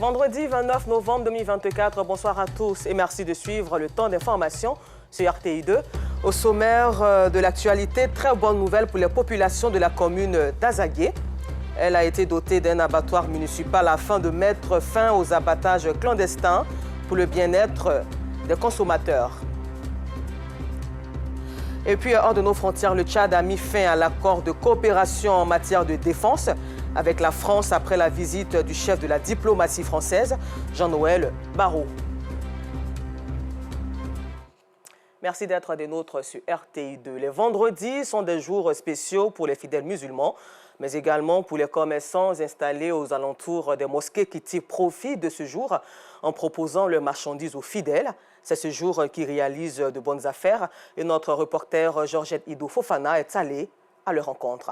Vendredi 29 novembre 2024, bonsoir à tous et merci de suivre le temps d'information sur RTI2. Au sommaire de l'actualité, très bonne nouvelle pour les populations de la commune d'Azagué. Elle a été dotée d'un abattoir municipal afin de mettre fin aux abattages clandestins pour le bien-être des consommateurs. Et puis, hors de nos frontières, le Tchad a mis fin à l'accord de coopération en matière de défense avec la France après la visite du chef de la diplomatie française, Jean-Noël Barrot. Merci d'être des nôtres sur RTI2. Les vendredis sont des jours spéciaux pour les fidèles musulmans, mais également pour les commerçants installés aux alentours des mosquées qui tirent profit de ce jour en proposant leurs marchandises aux fidèles. C'est ce jour qui réalise de bonnes affaires et notre reporter Georgette Ido Fofana est allée à leur rencontre.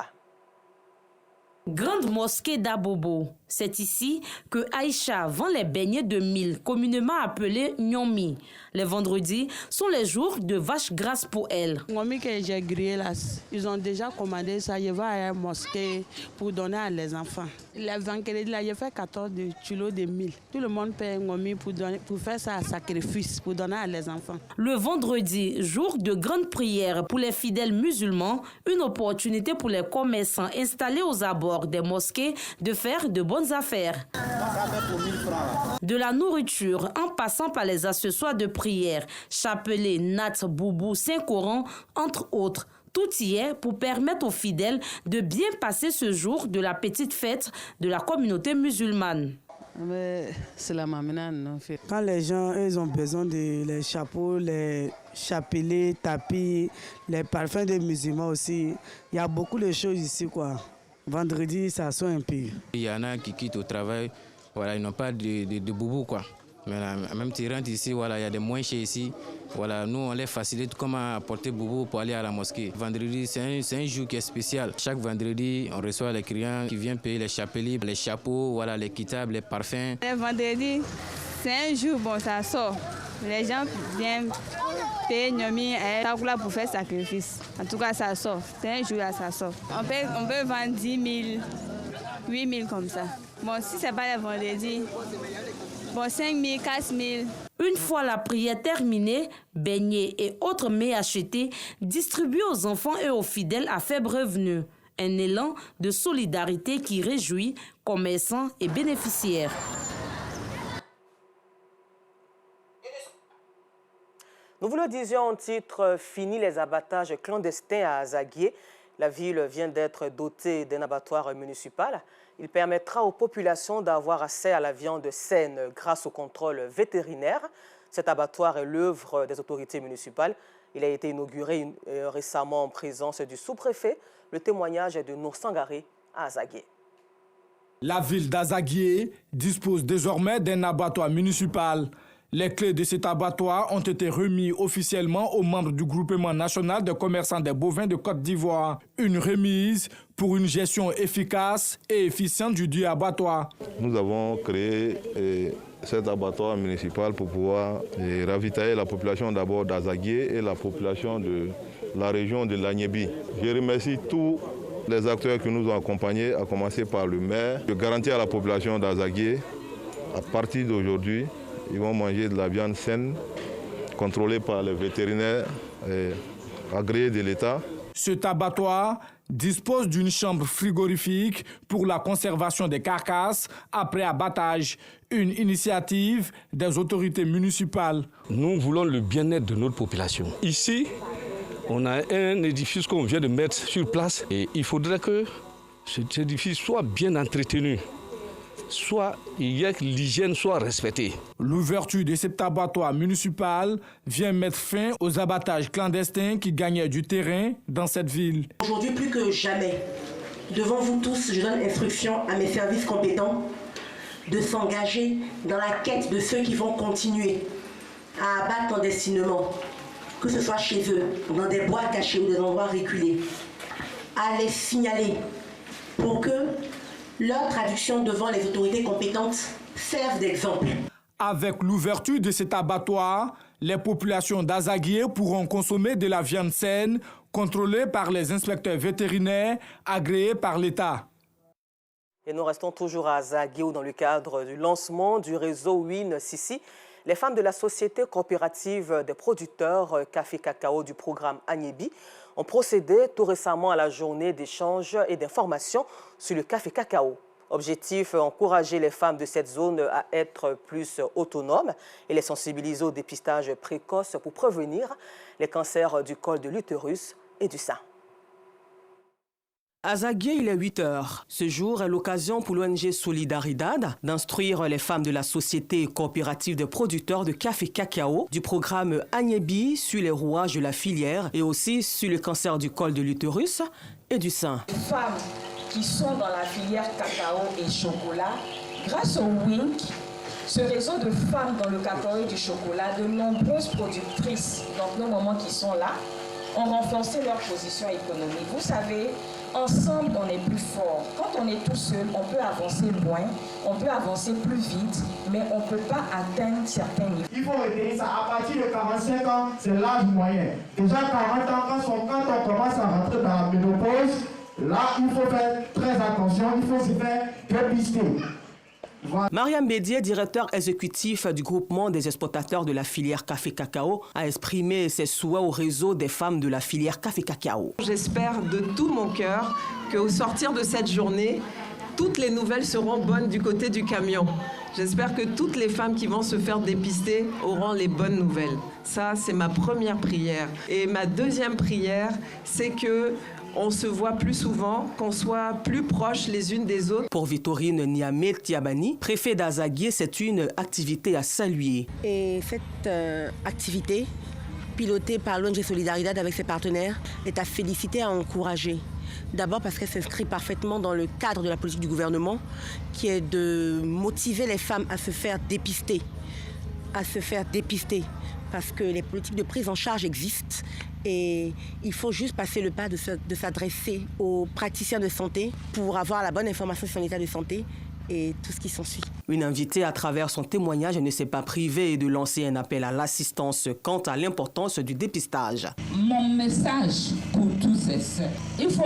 Grande mosquée d'Abobo. C'est ici que Aïcha vend les beignets de mil, communément appelés Nyomi. Les vendredis sont les jours de vache grasse pour elle. Nyomi que j'ai grillé là, ils ont déjà commandé ça. Je vais à la mosquée pour donner à les enfants. Les vendredis là, j'ai fait 14 kilos de mil. Tout le monde paie Nyomi pour faire ça à sacrifice, pour donner à les enfants. Le vendredi, jour de grande prière pour les fidèles musulmans, une opportunité pour les commerçants installés aux abords des mosquées de faire de bonnes affaires. De la nourriture en passant par les accessoires de prière, chapelet, nattes, boubou, Saint-Coran, entre autres. Tout y est pour permettre aux fidèles de bien passer ce jour de la petite fête de la communauté musulmane. C'est la maminane. Quand les gens ils ont besoin de les chapeaux, les chapelets, tapis, les parfums des musulmans aussi, il y a beaucoup de choses ici, quoi. Vendredi, ça sort un peu. Il y en a qui quittent au travail, voilà, ils n'ont pas de boubou, quoi. Mais même tu rentres ici, voilà, il y a des moins chers ici. Voilà, nous, on les facilite comment apporter boubou pour aller à la mosquée. Vendredi, c'est un jour qui est spécial. Chaque vendredi, on reçoit les clients qui viennent payer les chapelets, les chapeaux, voilà, les kitables, les parfums. Le vendredi, c'est un jour, bon, ça sort. Les gens viennent payer Nyomi et Takoula pour faire sacrifice. En tout cas, ça sort. C'est un jour, là, ça sort. On peut vendre 10 000, 8 000 comme ça. Bon, si ce n'est pas le vendredi, bon, 5 000, 4 000. Une fois la prière terminée, beignets et autres mets achetés, distribués aux enfants et aux fidèles à faible revenu. Un élan de solidarité qui réjouit commerçants et bénéficiaires. Nous vous le disions en titre, fini les abattages clandestins à Azagué. La ville vient d'être dotée d'un abattoir municipal. Il permettra aux populations d'avoir accès à la viande saine grâce au contrôle vétérinaire. Cet abattoir est l'œuvre des autorités municipales. Il a été inauguré récemment en présence du sous-préfet. Le témoignage est de Nour Sangaré à Azagué. La ville d'Azagué dispose désormais d'un abattoir municipal. Les clés de cet abattoir ont été remises officiellement aux membres du groupement national des commerçants des bovins de Côte d'Ivoire. Une remise pour une gestion efficace et efficiente du dit abattoir. Nous avons créé cet abattoir municipal pour pouvoir ravitailler la population d'abord d'Azagué et la population de la région de l'Agnébi. Je remercie tous les acteurs qui nous ont accompagnés, à commencer par le maire, de garantir à la population d'Azagué, à partir d'aujourd'hui, ils vont manger de la viande saine, contrôlée par les vétérinaires agréés de l'État. Cet abattoir dispose d'une chambre frigorifique pour la conservation des carcasses après abattage, une initiative des autorités municipales. Nous voulons le bien-être de notre population. Ici, on a un édifice qu'on vient de mettre sur place et il faudrait que cet édifice soit bien entretenu. Soit l'hygiène soit respectée. L'ouverture de cet abattoir municipal vient mettre fin aux abattages clandestins qui gagnaient du terrain dans cette ville. Aujourd'hui, plus que jamais, devant vous tous, je donne instruction à mes services compétents de s'engager dans la quête de ceux qui vont continuer à abattre clandestinement, que ce soit chez eux, dans des bois cachés ou des endroits reculés, à les signaler pour que leur traduction devant les autorités compétentes serve d'exemple. Avec l'ouverture de cet abattoir, les populations d'Azagué pourront consommer de la viande saine, contrôlée par les inspecteurs vétérinaires agréés par l'État. Et nous restons toujours à Zagué où dans le cadre du lancement du réseau Win Sissi, les femmes de la société coopérative des producteurs café cacao du programme Agnebi ont procédé tout récemment à la journée d'échange et d'information sur le café cacao. Objectif, encourager les femmes de cette zone à être plus autonomes et les sensibiliser au dépistage précoce pour prévenir les cancers du col de l'utérus et du sein. À Zagué, il est 8 heures. Ce jour est l'occasion pour l'ONG Solidaridad d'instruire les femmes de la société coopérative de producteurs de café cacao du programme Agnebi sur les rouages de la filière et aussi sur le cancer du col de l'utérus et du sein. Les femmes qui sont dans la filière cacao et chocolat, grâce au WINC, ce réseau de femmes dans le cacao et du chocolat, de nombreuses productrices, donc nos mamans qui sont là, ont renforcé leur position économique. Vous savez, ensemble, on est plus fort. Quand on est tout seul, on peut avancer loin, on peut avancer plus vite, mais on ne peut pas atteindre certains niveaux. Il faut retenir ça. À partir de 45 ans, c'est l'âge moyen. Déjà 40 ans, quand on commence à rentrer dans la ménopause, là, il faut faire très attention, il faut se faire dépister. Mariam Bédier, directeur exécutif du groupement des exploitateurs de la filière café-cacao, a exprimé ses souhaits au réseau des femmes de la filière café-cacao. J'espère de tout mon cœur qu'au sortir de cette journée, toutes les nouvelles seront bonnes du côté du camion. J'espère que toutes les femmes qui vont se faire dépister auront les bonnes nouvelles. Ça, c'est ma première prière. Et ma deuxième prière, c'est que on se voit plus souvent, qu'on soit plus proches les unes des autres. Pour Victorine Niamé Tiabani, préfet d'Azagué, c'est une activité à saluer. Et cette activité, pilotée par l'ONG Solidaridad avec ses partenaires, est à féliciter et à encourager. D'abord parce qu'elle s'inscrit parfaitement dans le cadre de la politique du gouvernement, qui est de motiver les femmes à se faire dépister. Parce que les politiques de prise en charge existent et il faut juste passer le pas de s'adresser aux praticiens de santé pour avoir la bonne information sur son état de santé et tout ce qui s'ensuit. Une invitée, à travers son témoignage, ne s'est pas privée de lancer un appel à l'assistance quant à l'importance du dépistage. Mon message pour tous ces sœurs, il faut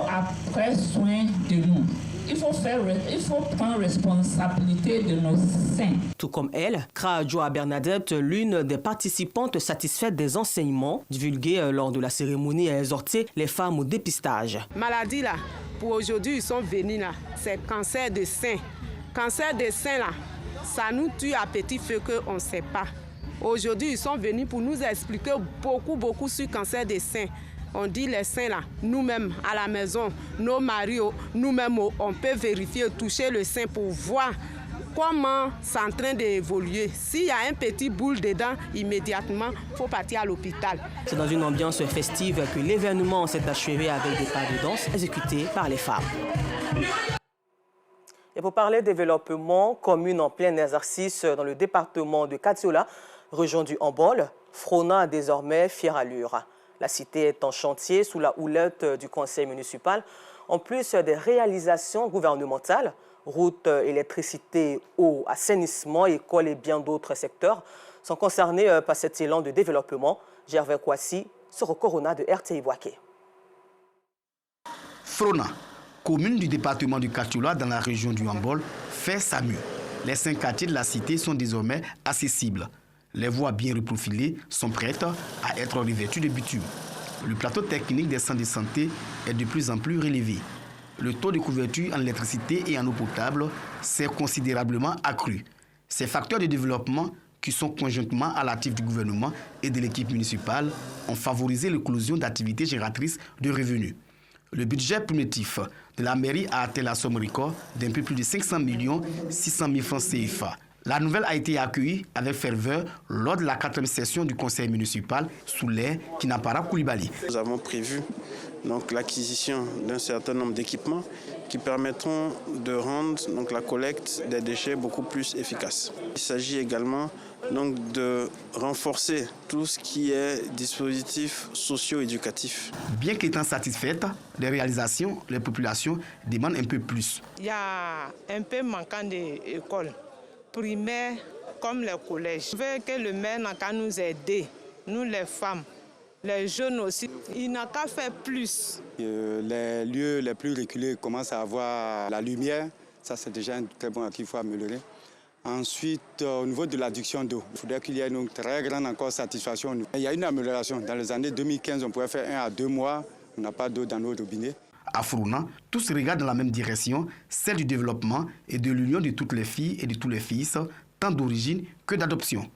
prendre soin de nous. Il faut prendre responsabilité de nos seins. Tout comme elle, Kraadjoa Bernadette, l'une des participantes satisfaites des enseignements divulgués lors de la cérémonie, a exhorté les femmes au dépistage. Maladie là, pour aujourd'hui, ils sont venus là, c'est cancer de sein. Cancer de sein là, ça nous tue à petit feu qu'on ne sait pas. Aujourd'hui, ils sont venus pour nous expliquer beaucoup sur le cancer des seins. On dit les seins là, nous-mêmes à la maison, nos maris, nous-mêmes, on peut vérifier, toucher le sein pour voir comment c'est en train d'évoluer. S'il y a un petit boule dedans, immédiatement, il faut partir à l'hôpital. C'est dans une ambiance festive que l'événement s'est achevé avec des pas de danse exécutés par les femmes. Et pour parler développement, commune en plein exercice dans le département de Katiola, région du Hambol, Frona a désormais fière allure. La cité est en chantier sous la houlette du conseil municipal. En plus des réalisations gouvernementales, routes, électricité, eau, assainissement, écoles et bien d'autres secteurs sont concernés par cet élan de développement. Gervais Kouassi, sur le Corona de RTI Boaké. Frona, commune du département du Katiola dans la région du Hambol, fait sa mue. Les 5 quartiers de la cité sont désormais accessibles. Les voies bien reprofilées sont prêtes à être revêtues de bitume. Le plateau technique des centres de santé est de plus en plus relevé. Le taux de couverture en électricité et en eau potable s'est considérablement accru. Ces facteurs de développement, qui sont conjointement à l'actif du gouvernement et de l'équipe municipale, ont favorisé l'éclosion d'activités génératrices de revenus. Le budget primitif de la mairie a atteint la somme record d'un peu plus de 500 600 000 francs CFA. La nouvelle a été accueillie avec ferveur lors de la 4e session du conseil municipal sous l'ère Kinapara Koulibaly. Nous avons prévu l'acquisition d'un certain nombre d'équipements qui permettront de rendre la collecte des déchets beaucoup plus efficace. Il s'agit également de renforcer tout ce qui est dispositif socio-éducatif. Bien qu'étant satisfaites des réalisations, les populations demandent un peu plus. Il y a un peu manquant d'écoles primaires comme les collèges. Je veux que le maire n'a qu'à nous aider, nous les femmes, les jeunes aussi. Il n'a qu'à faire plus. Les lieux les plus reculés commencent à avoir la lumière Ça, c'est déjà un très bon qu'il faut améliorer. Ensuite, au niveau de l'adduction d'eau, il faudrait qu'il y ait une très grande encore satisfaction. Il y a une amélioration. Dans les années 2015, on pouvait faire 1 à 2 mois, on n'a pas d'eau dans nos robinets. À Frouna, tous regardent dans la même direction, celle du développement et de l'union de toutes les filles et de tous les fils, tant d'origine que d'adoption.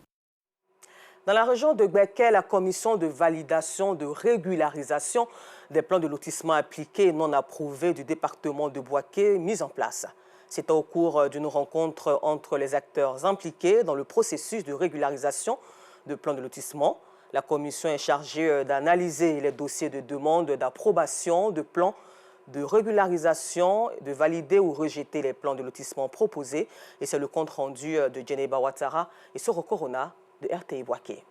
Dans la région de Gbeke, la commission de validation de régularisation des plans de lotissement appliqués et non approuvés du département de Bouaké mise en place. C'était au cours d'une rencontre entre les acteurs impliqués dans le processus de régularisation de plans de lotissement. La commission est chargée d'analyser les dossiers de demande d'approbation de plans de régularisation, de valider ou rejeter les plans de lotissement proposés. Et c'est le compte rendu de Djeneba Ouattara et Soro Corona de RTI Bouaké.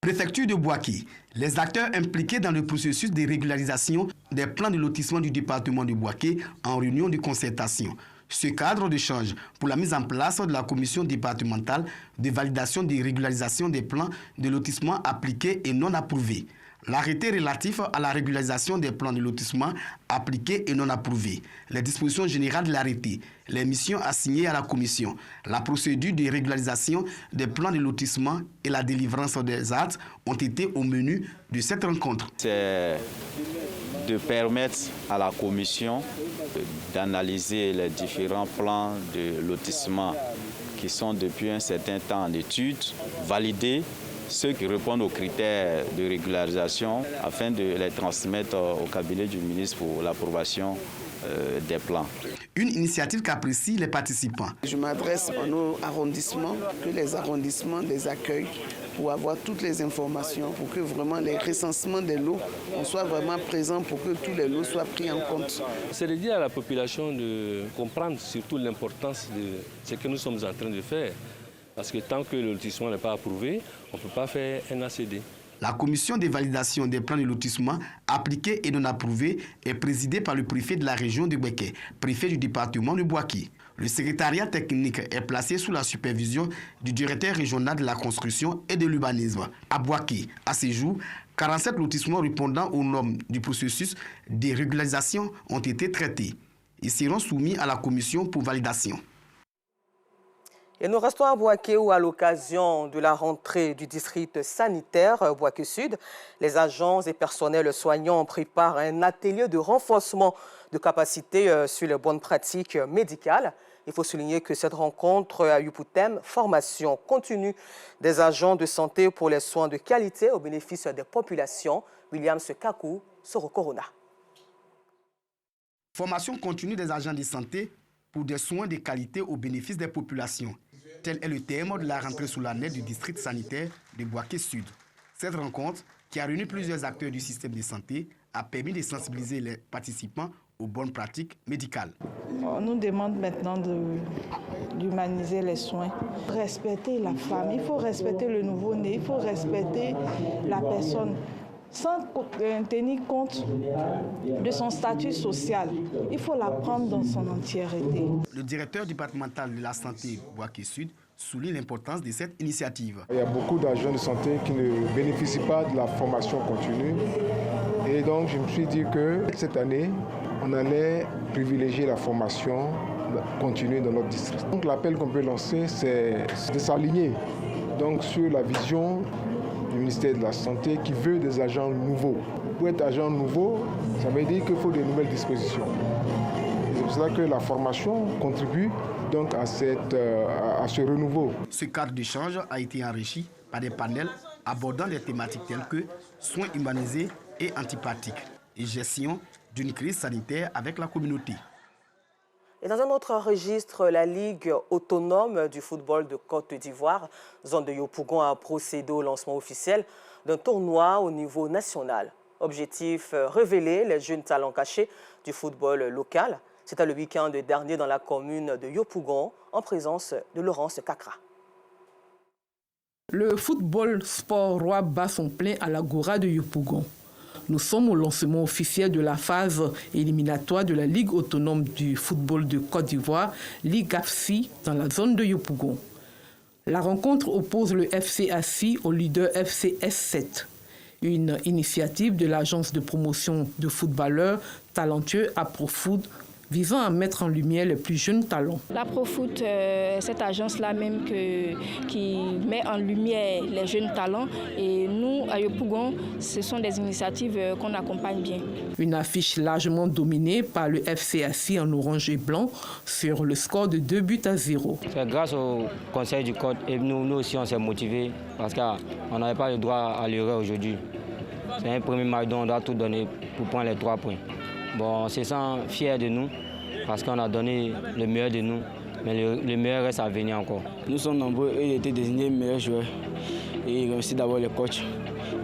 Préfecture de Bouaké, les acteurs impliqués dans le processus de régularisation des plans de lotissement du département de Bouaké en réunion de concertation. Ce cadre d'échange pour la mise en place de la commission départementale de validation de régularisation des plans de lotissement appliqués et non approuvés. L'arrêté relatif à la régularisation des plans de lotissement appliqués et non approuvés, les dispositions générales de l'arrêté, les missions assignées à la commission, la procédure de régularisation des plans de lotissement et la délivrance des actes ont été au menu de cette rencontre. C'est de permettre à la commission d'analyser les différents plans de lotissement qui sont depuis un certain temps en étude, valider ceux qui répondent aux critères de régularisation afin de les transmettre au cabinet du ministre pour l'approbation des plans. Une initiative qu'apprécient les participants. Je m'adresse à nos arrondissements, que les arrondissements les accueillent pour avoir toutes les informations, pour que vraiment les recensements des lots, on soit vraiment présent pour que tous les lots soient pris en compte. C'est de dire à la population de comprendre surtout l'importance de ce que nous sommes en train de faire. Parce que tant que le lotissement n'est pas approuvé, on ne peut pas faire un ACD. La commission de validation des plans de lotissement appliqués et non approuvés est présidée par le préfet de la région de Gbeke, préfet du département de Bouaké. Le secrétariat technique est placé sous la supervision du directeur régional de la construction et de l'urbanisme. À Bouaké, à ce jour, 47 lotissements répondant aux normes du processus de régularisation ont été traités. Ils seront soumis à la commission pour validation. Et nous restons à Bouaké où, à l'occasion de la rentrée du district sanitaire Bouaké Sud, les agents et personnels soignants préparent un atelier de renforcement de capacité sur les bonnes pratiques médicales. Il faut souligner que cette rencontre a eu pour thème formation continue des agents de santé pour les soins de qualité au bénéfice des populations. William Sekakou, Soro Corona. Formation continue des agents de santé pour des soins de qualité au bénéfice des populations. Tel est le thème de la rentrée solennelle du district sanitaire de Bouaké Sud. Cette rencontre, qui a réuni plusieurs acteurs du système de santé, a permis de sensibiliser les participants aux bonnes pratiques médicales. On nous demande maintenant d'humaniser les soins. Respecter la femme, il faut respecter le nouveau-né, il faut respecter la personne sans tenir compte de son statut social. Il faut la prendre dans son entièreté. Le directeur départemental de la santé Bouaké Sud souligne l'importance de cette initiative. Il y a beaucoup d'agents de santé qui ne bénéficient pas de la formation continue. Et donc, je me suis dit que cette année, on allait privilégier la formation continue dans notre district. Donc, l'appel qu'on peut lancer, c'est de s'aligner donc sur la vision du ministère de la Santé qui veut des agents nouveaux. Pour être agent nouveau, ça veut dire qu'il faut de nouvelles dispositions. C'est pour cela que la formation contribue donc à ce renouveau. Ce cadre d'échange a été enrichi par des panels abordant des thématiques telles que soins humanisés et antipathiques et gestion d'une crise sanitaire avec la communauté. Et dans un autre registre, la Ligue autonome du football de Côte d'Ivoire, zone de Yopougon, a procédé au lancement officiel d'un tournoi au niveau national. Objectif, révéler les jeunes talents cachés du football local. C'était le week-end dernier dans la commune de Yopougon, en présence de Laurence Kakra. Le football sport roi bat son plein à l'Agora de Yopougon. Nous sommes au lancement officiel de la phase éliminatoire de la Ligue autonome du football de Côte d'Ivoire, Ligue AFSI, dans la zone de Yopougon. La rencontre oppose le FC AFSI au leader FC S7, une initiative de l'agence de promotion de footballeurs talentueux AproFoot visant à mettre en lumière les plus jeunes talents. La Profoot, cette agence-là même qui met en lumière les jeunes talents, et nous, à Yopougon, ce sont des initiatives qu'on accompagne bien. Une affiche largement dominée par le FC Assis en orange et blanc sur le score de 2-0. C'est grâce au conseil du code et nous aussi on s'est motivés parce qu'on n'avait pas le droit à l'erreur aujourd'hui. C'est un premier match dont on doit tout donner pour prendre les 3 points. Bon, on se sent fiers de nous parce qu'on a donné le meilleur de nous, mais le meilleur reste à venir encore. Nous sommes nombreux et il a été désigné meilleur joueur. Et il remercie d'abord le coach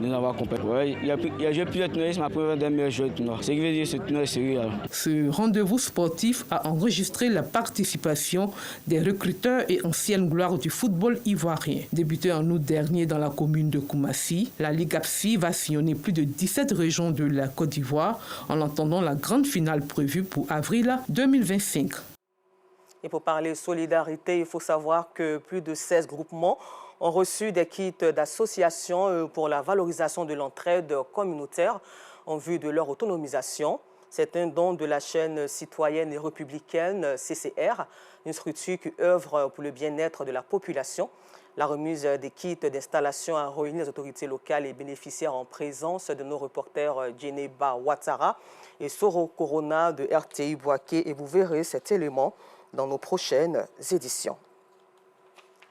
de nous avoir accompagnés. Ouais, il a joué plusieurs tournois, c'est ma première des meilleurs joueurs du tournoi. Ce qui veut dire que ce tournoi est sérieux. Alors. Ce rendez-vous sportif a enregistré la participation des recruteurs et anciennes gloires du football ivoirien. Débutée en août dernier dans la commune de Koumassi, la Ligue APSI va sillonner plus de 17 régions de la Côte d'Ivoire en attendant la grande finale prévue pour avril 2025. Et pour parler solidarité, il faut savoir que plus de 16 groupements ont reçu des kits d'association pour la valorisation de l'entraide communautaire en vue de leur autonomisation. C'est un don de la chaîne citoyenne et républicaine CCR, une structure qui œuvre pour le bien-être de la population. La remise des kits d'installation a réuni les autorités locales et bénéficiaires en présence de nos reporters Djeneba Ouattara et Soro Corona de RTI Bouaké. Et vous verrez cet élément dans nos prochaines éditions.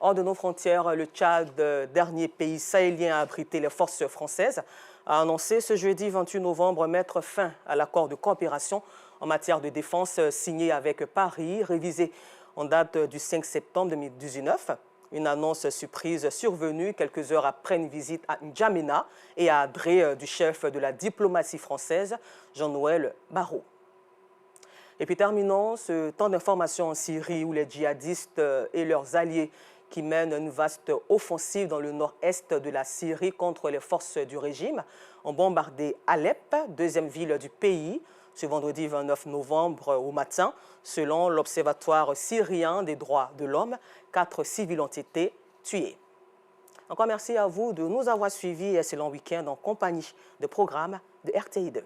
Hors de nos frontières, le Tchad, dernier pays sahélien à abriter les forces françaises, a annoncé ce jeudi 28 novembre mettre fin à l'accord de coopération en matière de défense signé avec Paris, révisé en date du 5 septembre 2019. Une annonce surprise survenue quelques heures après une visite à N'Djamena et à Adré du chef de la diplomatie française, Jean-Noël Barrot. Et puis terminons ce temps d'information en Syrie où les djihadistes et leurs alliés qui mènent une vaste offensive dans le nord-est de la Syrie contre les forces du régime, ont bombardé Alep, deuxième ville du pays, ce vendredi 29 novembre au matin. Selon l'Observatoire syrien des droits de l'homme, 4 civils ont été tués. Encore merci à vous de nous avoir suivis et excellent week-end en compagnie de programmes de RTI2.